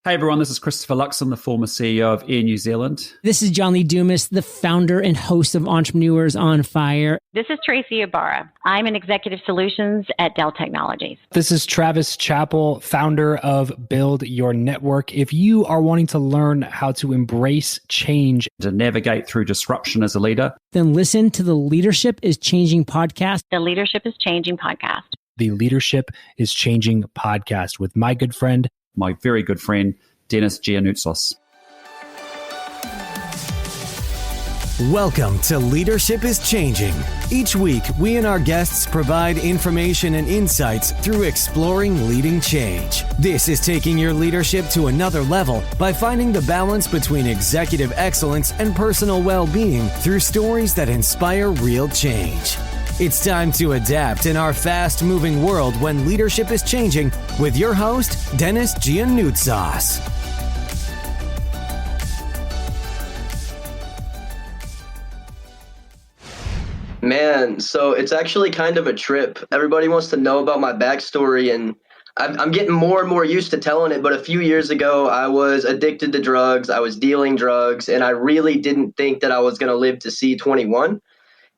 Hey everyone, this is Christopher Luxon, the former CEO of Air New Zealand. This is John Lee Dumas, the founder and host of Entrepreneurs on Fire. This is Tracy Ibarra. I'm in Executive Solutions at Dell Technologies. This is Travis Chappell, founder of Build Your Network. If you are wanting to learn how to embrace change, To navigate through disruption as a leader, then listen to the Leadership is Changing podcast. The Leadership is Changing podcast. the Leadership is Changing podcast with my good friend, my very good friend, Denis Giannoutsos. Welcome to Leadership is Changing. Each week, we and our guests provide information and insights through exploring leading change. This is taking your leadership to another level by finding the balance between executive excellence and personal well-being through stories that inspire real change. It's time to adapt in our fast-moving world when leadership is changing with your host, Denis Giannoutsos. Man, so it's actually kind of a trip. Everybody wants to know about my backstory, and I'm getting more and more used to telling it. But a few years ago, I was addicted to drugs. I was dealing drugs, and I really didn't think that I was going to live to see 21.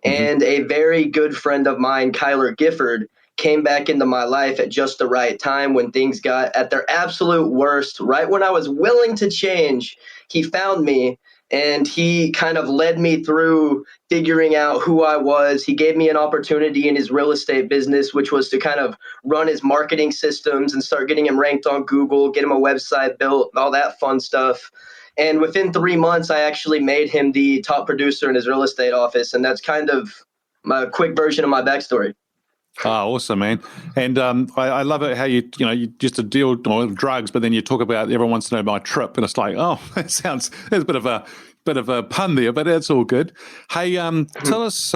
And a very good friend of mine, Kyler Gifford, came back into my life at just the right time when things got at their absolute worst. Right when I was willing to change, he found me. And he kind of led me through figuring out who I was. He gave me an opportunity in his real estate business, which was to kind of run his marketing systems and start getting him ranked on Google, get him a website built, all that fun stuff. And within 3 months, I actually made him the top producer in his real estate office. And that's kind of my quick version of my backstory. Oh, awesome, man. And I love it how you just to deal with drugs, but then you talk about everyone wants to know my trip, and it's like, oh, there's a bit of a pun there, but that's all good. Hey, tell us,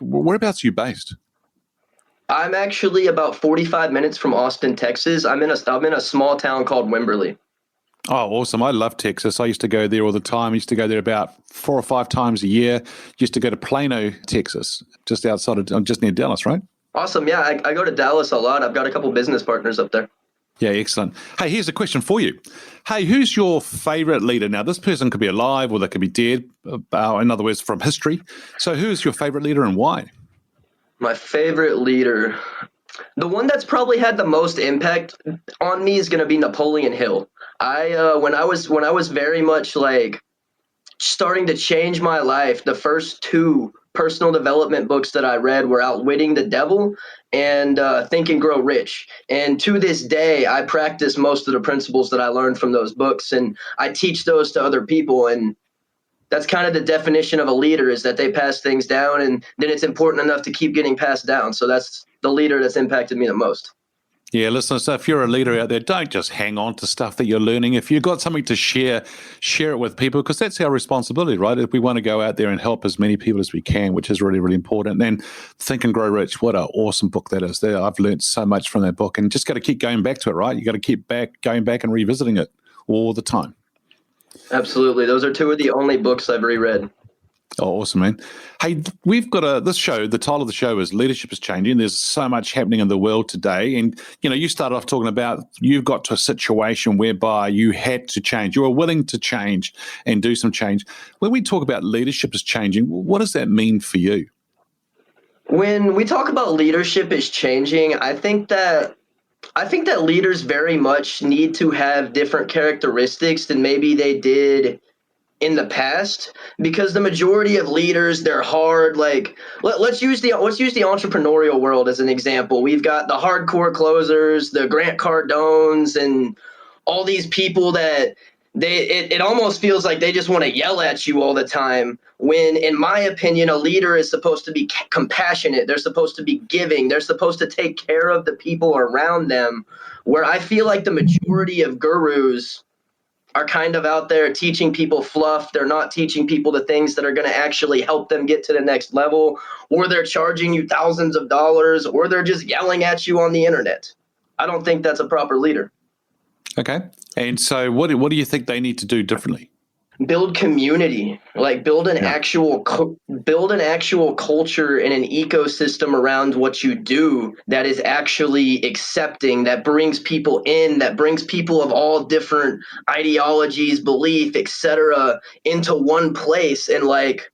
whereabouts are you based? I'm actually about 45 minutes from Austin, Texas. I'm in a small town called Wimberley. Oh, awesome. I love Texas. I used to go there all the time. I used to go there about 4 or 5 times a year. Used to go to Plano, Texas, just near Dallas, right? Awesome. Yeah, I go to Dallas a lot. I've got a couple business partners up there. Yeah, excellent. Hey, here's a question for you. Hey, who's your favorite leader? Now, this person could be alive or they could be dead, in other words, from history. So who's your favorite leader and why? My favorite leader, the one that's probably had the most impact on me is going to be Napoleon Hill. When I was very much like starting to change my life, the first 2 personal development books that I read were Outwitting the Devil and Think and Grow Rich. And to this day, I practice most of the principles that I learned from those books, and I teach those to other people. And that's kind of the definition of a leader, is that they pass things down, and then it's important enough to keep getting passed down. So that's the leader that's impacted me the most. Yeah, listen, so if you're a leader out there, don't just hang on to stuff that you're learning. If you've got something to share it with people, because that's our responsibility, right? If we want to go out there and help as many people as we can, which is really, really important. And then Think and Grow Rich, what an awesome book that is. I've learned so much from that book, and just got to keep going back to it, right? You got to keep going back and revisiting it all the time. Absolutely. Those are 2 of the only books I've reread. Oh, awesome, man. Hey, we've got this show, the title of the show is Leadership is Changing. There's so much happening in the world today. And, you started off talking about you've got to a situation whereby you had to change. You were willing to change and do some change. When we talk about leadership is changing, what does that mean for you? When we talk about leadership is changing, I think that leaders very much need to have different characteristics than maybe they did in the past, because the majority of leaders, they're hard. Like let's use the entrepreneurial world as an example. We've got the hardcore closers, the Grant Cardones, and all these people that it almost feels like they just want to yell at you all the time. When, in my opinion, a leader is supposed to be compassionate. They're supposed to be giving. They're supposed to take care of the people around them. Where I feel like the majority of gurus are kind of out there teaching people fluff. They're not teaching people the things that are going to actually help them get to the next level, or they're charging you thousands of dollars, or they're just yelling at you on the internet. I don't think that's a proper leader. Okay. And so what do you think they need to do differently? build community, like build an actual culture and an ecosystem around what you do that is actually accepting, that brings people in, that brings people of all different ideologies, belief, etc. into one place, and like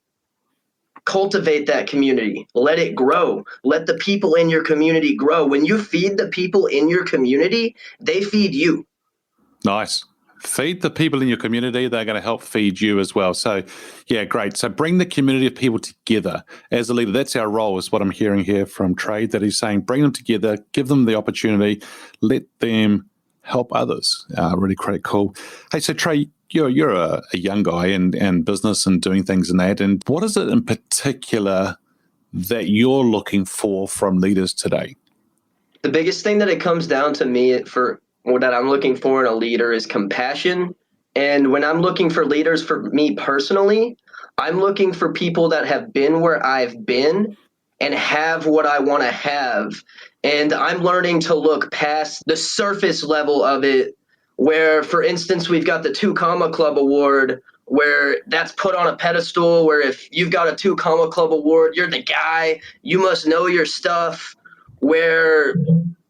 cultivate that community, let it grow, let the people in your community grow. When you feed the people in your community, they feed you. Nice. Feed the people in your community. They're going to help feed you as well. So, yeah, great. So bring the community of people together as a leader. That's our role, is what I'm hearing here from Trey, that he's saying bring them together, give them the opportunity, let them help others. Really quite cool. Hey, so Trey, you're a young guy and business and doing things in that. And what is it in particular that you're looking for from leaders today? The biggest thing that it comes down to me that I'm looking for in a leader is compassion. And when I'm looking for leaders, for me personally, I'm looking for people that have been where I've been and have what I want to have. And I'm learning to look past the surface level of it, where, for instance, we've got the 2 Comma Club Award, where that's put on a pedestal, where if you've got a 2 Comma Club Award, you're the guy, you must know your stuff, where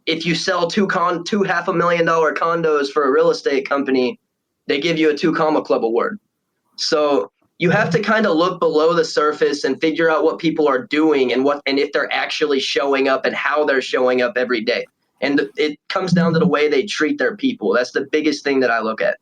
if you sell two $500,000 condos for a real estate company, they give you a 2 Comma Club Award. So you have to kind of look below the surface and figure out what people are doing and if they're actually showing up and how they're showing up every day. And it comes down to the way they treat their people. That's the biggest thing that I look at.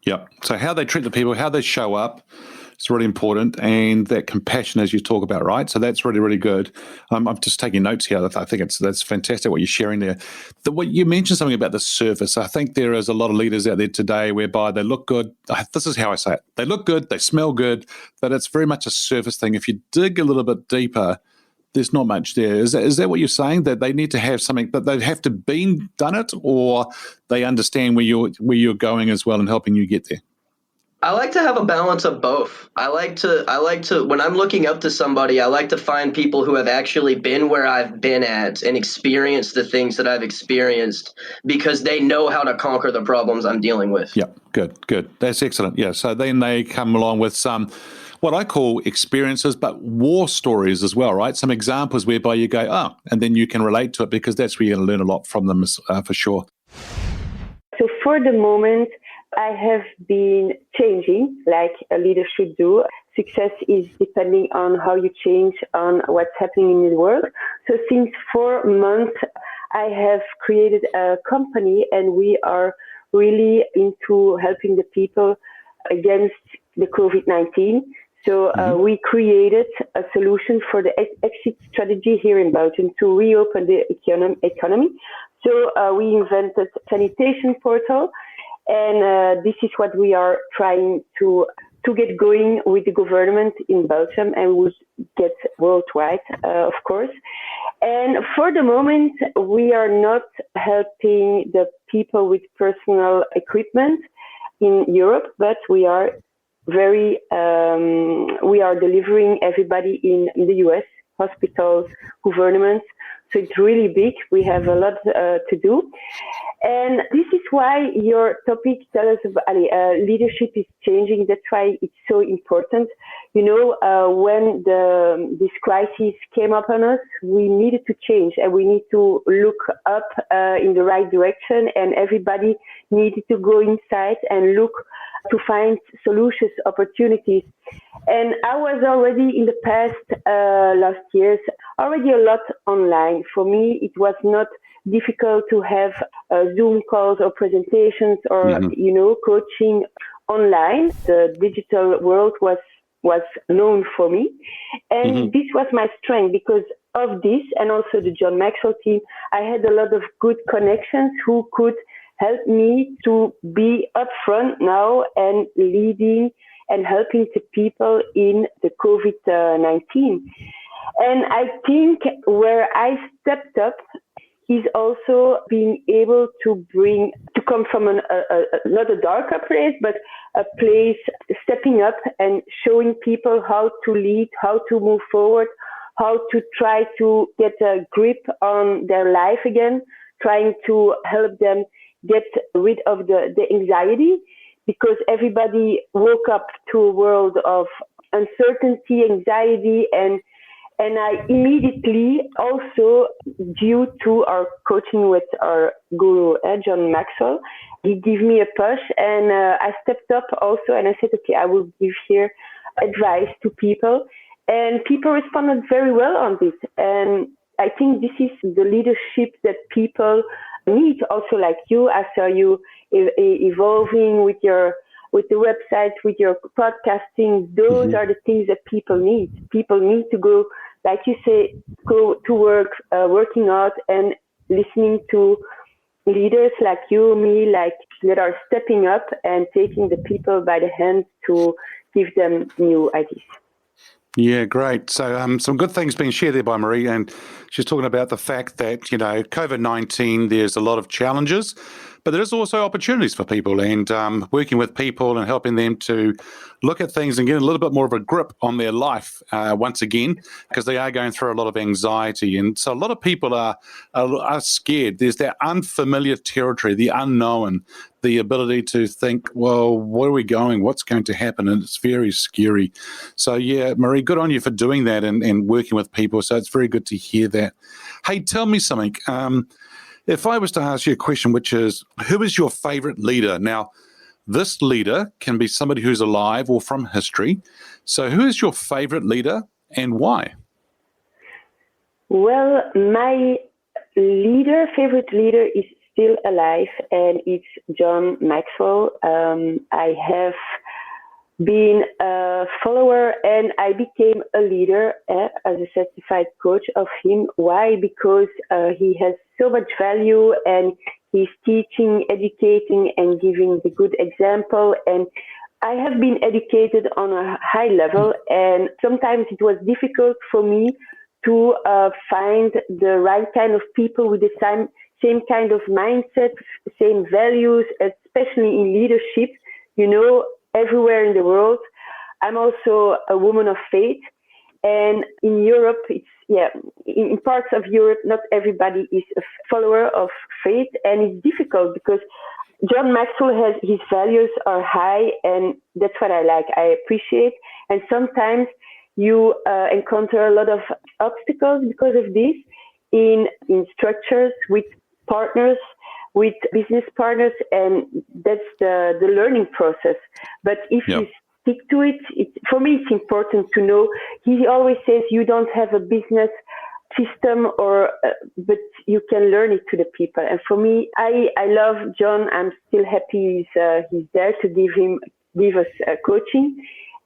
Yep. So how they treat the people, how they show up, it's really important, and that compassion, as you talk about, right? So that's really, really good. I'm just taking notes here. I think that's fantastic what you're sharing there. What you mentioned something about the surface. I think there is a lot of leaders out there today whereby they look good. This is how I say it. They look good, they smell good, but it's very much a surface thing. If you dig a little bit deeper, there's not much there. Is that what you're saying? That they need to have something, that they have to done it, or they understand where you're going as well and helping you get there? I like to have a balance of both. I like to, when I'm looking up to somebody, I like to find people who have actually been where I've been at and experienced the things that I've experienced, because they know how to conquer the problems I'm dealing with. Yeah, good. That's excellent. Yeah, so then they come along with some, what I call experiences, but war stories as well, right? Some examples whereby you go, oh, and then you can relate to it, because that's where you're going to learn a lot from them for sure. So for the moment, I have been changing like a leader should do. Success is depending on how you change on what's happening in the world. So since 4 months, I have created a company, and we are really into helping the people against the COVID-19. So we created a solution for the exit strategy here in Belgium to reopen the economy. So we invented sanitation portal. And this is what we are trying to get going with the government in Belgium, and we'll get worldwide, of course. And for the moment, we are not helping the people with personal equipment in Europe, but we are we are delivering everybody in the US, hospitals, governments. So it's really big. We have a lot to do. And this is why your topic tells us about leadership is changing. That's why it's so important. You know, when this crisis came up on us, we needed to change, and we need to look up in the right direction, and everybody needed to go inside and look to find solutions, opportunities. And I was already in the past last years already a lot online. For me, it was not difficult to have Zoom calls or presentations or coaching online. The digital world was known for me, and this was my strength because of this, and also the John Maxwell team. I had a lot of good connections who could help me to be upfront now and leading and helping the people in the COVID-19. And I think where I stepped up is also being able to come from not a darker place, but a place stepping up and showing people how to lead, how to move forward, how to try to get a grip on their life again, trying to help them get rid of the anxiety, because everybody woke up to a world of uncertainty, anxiety, and I immediately also, due to our coaching with our guru, John Maxwell, he gave me a push, and I stepped up also, and I said, okay, I will give here advice to people, and people responded very well on this. And I think this is the leadership that people need, also like you. I saw you evolving with the website, with your podcasting. Those are the things that people need. People need to go, like you say, go to work, working out and listening to leaders like you, me, like that are stepping up and taking the people by the hand to give them new ideas. Yeah, great. So some good things being shared there by Marie, and she's talking about the fact that, COVID-19, there's a lot of challenges, but there's also opportunities for people, and working with people and helping them to look at things and get a little bit more of a grip on their life once again, because they are going through a lot of anxiety. And so a lot of people are scared. There's that unfamiliar territory, the unknown, the ability to think, well, where are we going? What's going to happen? And it's very scary. So, yeah, Marie, good on you for doing that and working with people. So it's very good to hear that. Hey, tell me something. If I was to ask you a question, which is, who is your favorite leader? Now, this leader can be somebody who's alive or from history. So who is your favorite leader and why? Well, my favorite leader is still alive, and it's John Maxwell. I have been a follower, and I became a leader as a certified coach of him. Why? Because he has so much value, and he's teaching, educating, and giving the good example. And I have been educated on a high level, and sometimes it was difficult for me to find the right kind of people with the same kind of mindset, same values, especially in leadership, everywhere in the world. I'm also a woman of faith. And in Europe, in parts of Europe, not everybody is a follower of faith. And it's difficult because John Maxwell his values are high, and that's what I like. I appreciate. And sometimes you encounter a lot of obstacles because of this in structures with partners, with business partners, and that's the learning process. But if you stick to it, for me, it's important to know. He always says you don't have a business system, but you can learn it to the people. And for me, I love John. I'm still happy he's there to give us coaching.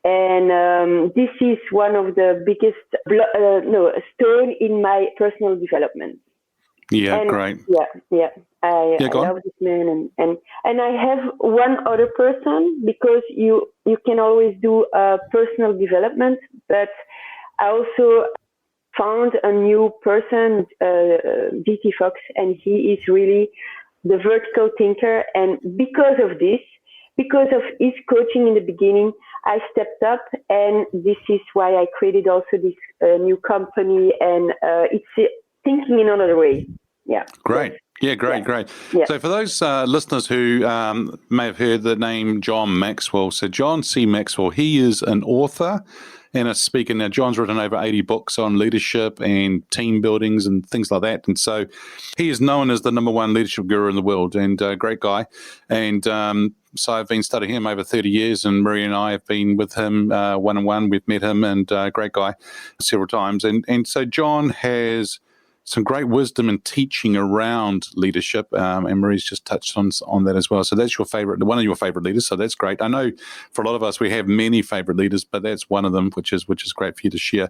And this is one of the biggest stone in my personal development. Yeah, and, great. Yeah. I love this man, and I have one other person, because you can always do personal development, but I also found a new person, DT Fox, and he is really the vertical thinker. And because of his coaching in the beginning, I stepped up, and this is why I created also this new company, and it's thinking in another way. Yeah. Great. Yeah, great. Yeah. So for those listeners who may have heard the name John Maxwell, so John C. Maxwell, he is an author and a speaker. Now, John's written over 80 books on leadership and team buildings and things like that. And so he is known as the number one leadership guru in the world, and a great guy. And so I've been studying him over 30 years, and Marie and I have been with him one-on-one. We've met him, and great guy several times. And so John has some great wisdom and teaching around leadership, and Marie's just touched on that as well. So that's one of your favorite leaders. So that's great. I know for a lot of us, we have many favorite leaders, but that's one of them, which is great for you to share.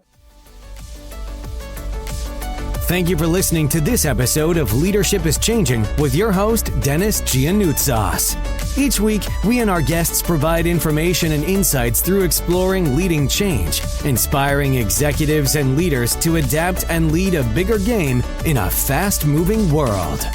Thank you for listening to this episode of Leadership is Changing with your host, Denis Giannoutsas. Each week, we and our guests provide information and insights through exploring leading change, inspiring executives and leaders to adapt and lead a bigger game in a fast-moving world.